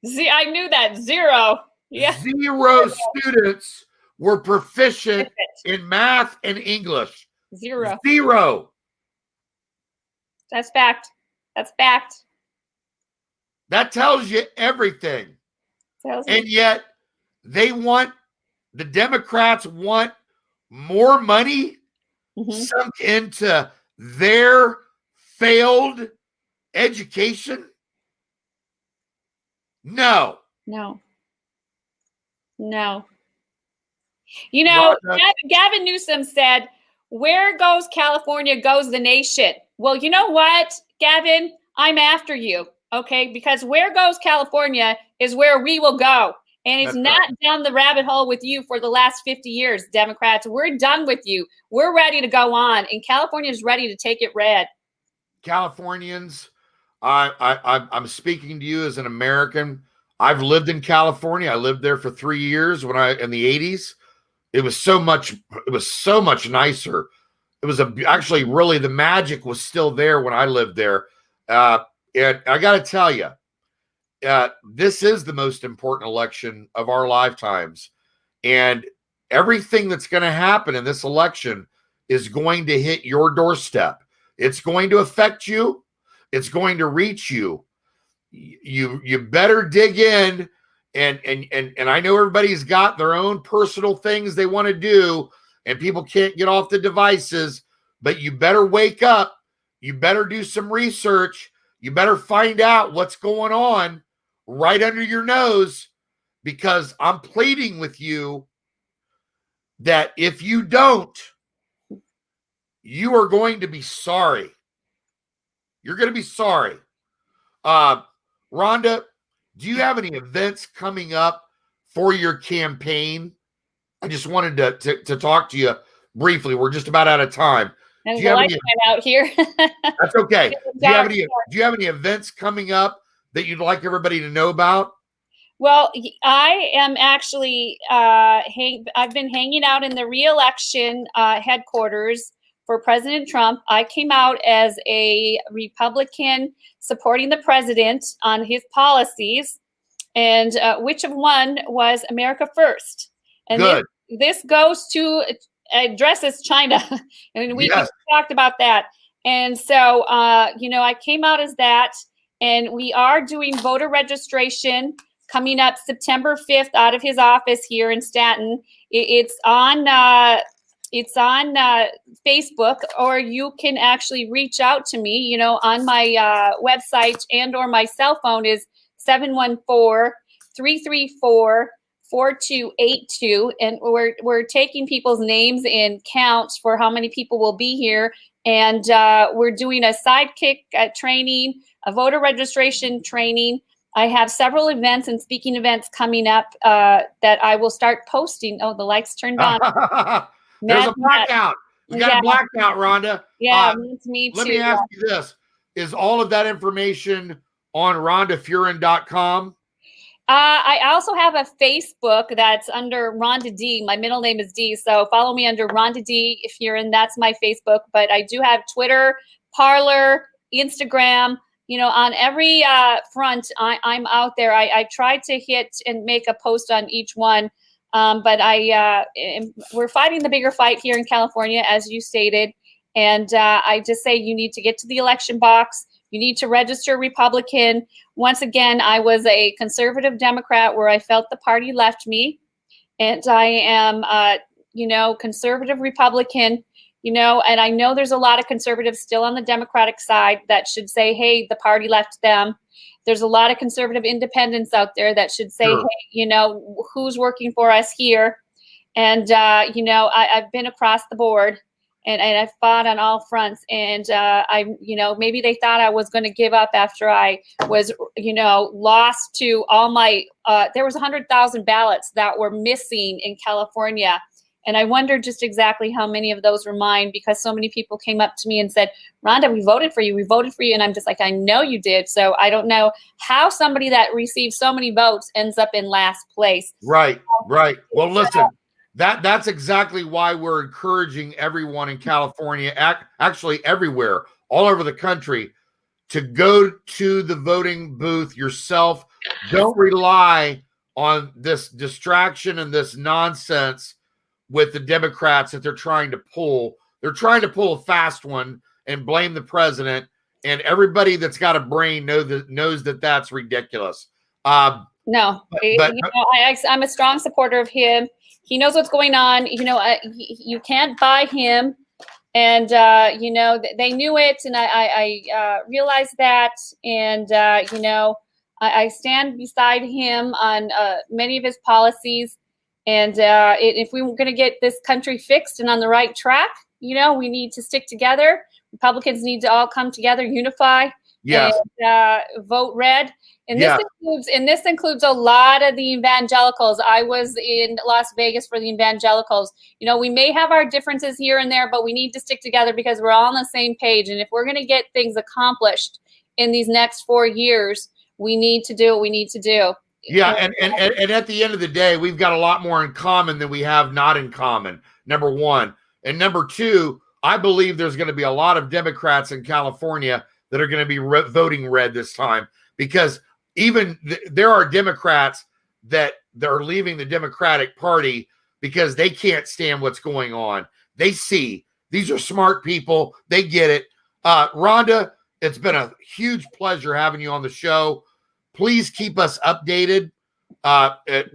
Speaker 2: I knew that. Zero. Yeah.
Speaker 1: Zero students were proficient in math and English. Zero.
Speaker 2: That's fact. That's fact.
Speaker 1: That tells you everything. And yet the Democrats want more money sunk into their failed education. No.
Speaker 2: Gavin Newsom said, "Where goes California goes the nation." Well, you know what, Gavin? I'm after you. Okay, because where goes California is where we will go. And it's not down the rabbit hole with you for the last 50 years, Democrats. We're done with you. We're ready to go on. And California is ready to take it red.
Speaker 1: Californians I'm speaking to you as an American. I've lived in California. I lived there for 3 years in the 80s. It was so much nicer. It was actually really the magic was still there when I lived there. And I got to tell you, this is the most important election of our lifetimes. And everything that's going to happen in this election is going to hit your doorstep. It's going to affect you. It's going to reach you. You better dig in. And I know everybody's got their own personal things they want to do, and people can't get off the devices, but you better wake up. You better do some research. You better find out what's going on right under your nose, because I'm pleading with you that if you don't, you are going to be sorry. You're going to be sorry. Rhonda, do you have any events coming up for your campaign? I just wanted to talk to you briefly. We're just about out of time.
Speaker 2: And do you have any, out here?
Speaker 1: That's okay. Do you have any events coming up that you'd like everybody to know about?
Speaker 2: Well, I am actually I've been hanging out in the re-election headquarters for President Trump. I came out as a Republican supporting the president on his policies, and which of one was America First. And
Speaker 1: good.
Speaker 2: This goes to addresses China, and we talked about that. And so, I came out as that, and we are doing voter registration coming up September 5th out of his office here in Staten. It's on Facebook, or you can actually reach out to me, on my website, and or my cell phone is 714-334-4282. And we're taking people's names and counts for how many people will be here. And we're doing a sidekick training, a voter registration training. I have several events and speaking events coming up that I will start posting. Oh, the lights turned on.
Speaker 1: There's a blackout. We got a blackout, Rhonda.
Speaker 2: Yeah, it's me too.
Speaker 1: Let me ask you this. Is all of that information on RhondaFurin.com?
Speaker 2: I also have a Facebook that's under Rhonda D. My middle name is D, so follow me under Rhonda D if you're in. That's my Facebook. But I do have Twitter, Parler, Instagram. On every front, I'm out there. I try to hit and make a post on each one. But we're fighting the bigger fight here in California, as you stated. And I just say you need to get to the election box. You need to register Republican. Once again, I was a conservative Democrat where I felt the party left me. And I am, conservative Republican, and I know there's a lot of conservatives still on the Democratic side that should say, hey, the party left them. There's a lot of conservative independents out there that should say, sure, hey, who's working for us here? And, I've been across the board, and I've fought on all fronts. And, maybe they thought I was going to give up after I was, lost to all my, there was 100,000 ballots that were missing in California. And I wondered just exactly how many of those were mine, because so many people came up to me and said, Rhonda, we voted for you. We voted for you. And I'm just like, I know you did. So I don't know how somebody that received so many votes ends up in last place.
Speaker 1: Right. Well, listen, that's exactly why we're encouraging everyone in California, actually everywhere, all over the country, to go to the voting booth yourself. Don't rely on this distraction and this nonsense with the Democrats that they're trying to pull. They're trying to pull a fast one and blame the president, and everybody that's got a brain knows that that's ridiculous.
Speaker 2: No, I'm a strong supporter of him. He knows what's going on. You can't buy him, and they knew it, and I realized that, and I stand beside him on many of his policies. And if we were going to get this country fixed and on the right track, we need to stick together. Republicans need to all come together, unify,
Speaker 1: yes,
Speaker 2: and vote red. And this includes a lot of the evangelicals. I was in Las Vegas for the evangelicals. We may have our differences here and there, but we need to stick together because we're all on the same page. And if we're going to get things accomplished in these next 4 years, we need to do what we need to do.
Speaker 1: Yeah, and at the end of the day, we've got a lot more in common than we have not in common, number one. And number two, I believe there's going to be a lot of Democrats in California that are going to be voting red this time, because even there are Democrats that are leaving the Democratic Party because they can't stand what's going on. They see these are smart people. They get it. Rhonda, it's been a huge pleasure having you on the show. Please keep us updated.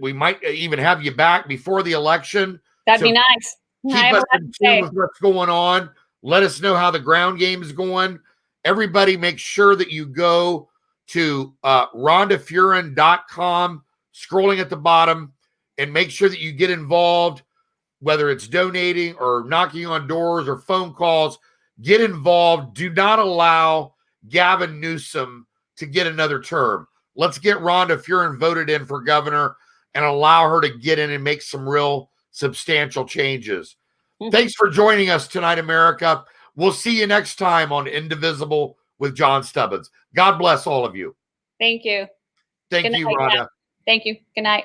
Speaker 1: We might even have you back before the election.
Speaker 2: That'd be nice.
Speaker 1: Keep us in tune with what's going on. Let us know how the ground game is going. Everybody make sure that you go to rhondafurin.com, scrolling at the bottom, and make sure that you get involved, whether it's donating or knocking on doors or phone calls. Get involved. Do not allow Gavin Newsom to get another term. Let's get Rhonda Furin voted in for governor and allow her to get in and make some real substantial changes. Thanks for joining us tonight, America. We'll see you next time on Indivisible with John Stubbins. God bless all of you.
Speaker 2: Thank you.
Speaker 1: Thank you, Rhonda.
Speaker 2: Thank you. Good night.